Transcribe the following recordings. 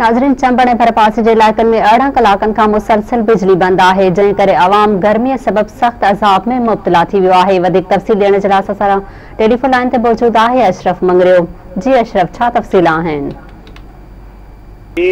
नाज़रीन, चमबड़ ऐं भरपासे जे इलाइक़नि में 18 ڪلاڪن खां मुसलसल बिजली बंद आहे, जंहिं करे आवाम गर्मीअ सबब सख़्त अज़ाब में मुब्तला थी वियो आहे। वधीक तफ़सील ॾियण जे लाइ असां टेलीफोन लाइन ते मौजूद आहे اشرف मङरيو। जी اشرف, छा तफ़सील आहिनि? जी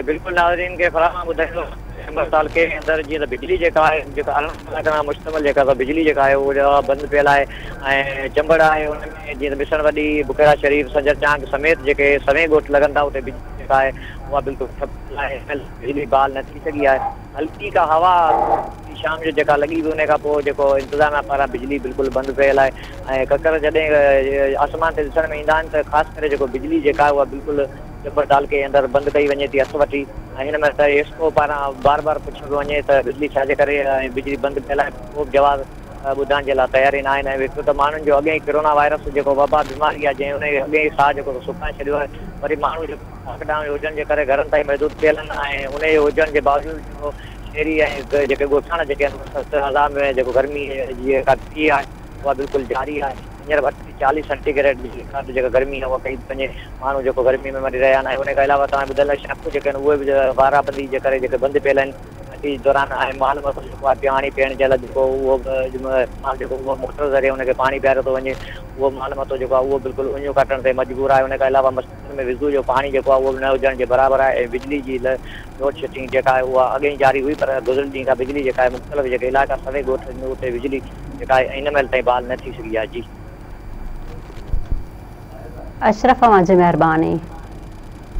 बिल्कुल नाज़रीन के फराहम ॿुधाईंदो चमबड़ तालुके जे अंदरि जीअं त बिजली जेका आहे जेका 18 कलाक मुश्तमिल जेका बिजली जेका आहे उहा बंदि पियल आहे ऐं चमबड़ आहे हुन में जीअं त मिसण वॾी बुकेरा शरीफ़ सजर चांग समेत जेके सवें ॻोठ लॻनि था उते बिजली जेका आहे उहा बिल्कुलु ठप आहे, बिजली बहाल न थी सघी आहे। हल्की का हवा शाम जो जेका लॻी हुई उन खां पोइ जेको इंतिज़ामिया पारां बिजली बिल्कुलु बंदि पियल आहे ऐं ककर जॾहिं आसमान ते ॾिसण में ईंदा आहिनि त ख़ासि करे जेको बिजली जेका आहे उहा बिल्कुलु चमबड़ तालुके जे अंदरि बंदि कई वञे थी हथ वठी ऐं हिन में त एस्को पारां बार बार पुछियो पियो वञे त बिजली छाजे करे बिजली बंदि पियल आहे, को बि जवाबु ॿुधण जे लाइ तयार ई न आहिनि। ऐं हिकु त माण्हुनि जो अॻे ई कोरोना वायरस जेको वबा बीमारी आहे जंहिं उनजे अॻे ई साह जेको सुकाए छॾियो आहे, वरी माण्हू जेको लॉकडाउन हुजण जे करे घरनि ताईं महदूद थियल आहिनि ऐं उनजे हुजण जे बावजूदि जेको शहरी ऐं जेके ॻोठाण जेके आहिनि हज़ार में जेको गर्मी जी थी आहे उहा बिल्कुलु जारी आहे। हींअर 40 सेंटीग्रेड जी जेका गर्मी आहे उहा कई पंहिंजे माण्हू जेको गर्मी में मरी रहिया आहिनि ऐं उनखां अलावा तव्हां ॿुधल शैम्पू जेके आहिनि उहे बि वाराबंदी जे करे जेके बंदि पियल आहिनि अची दौरान ऐं माल मसो जेको आहे पाणी पीअण जे लाइ जेको उहो माल जेको उहो मोटर ज़रिए हुनखे पाणी पीआरियो थो वञे उहो माल मतो जेको आहे उहो बिल्कुलु उञो कटण ते मजबूर आहे। उनखां अलावा मस्जिद में विज़ू जो पाणी जेको आहे उहो बि न हुजण जे बराबरि आहे ऐं बिजली जी लोड शेडिंग जेका आहे उहा अॻे ई जारी हुई पर गुज़िरियल ॾींहं खां बिजली जेका आहे मुख़्तलिफ़ जेके इलाइक़ा सवे ॻोठ उते बिजली जेका आहे हिन महिल ताईं बहाल न थी सघी आहे। जी اشرف, जी महिरबानी।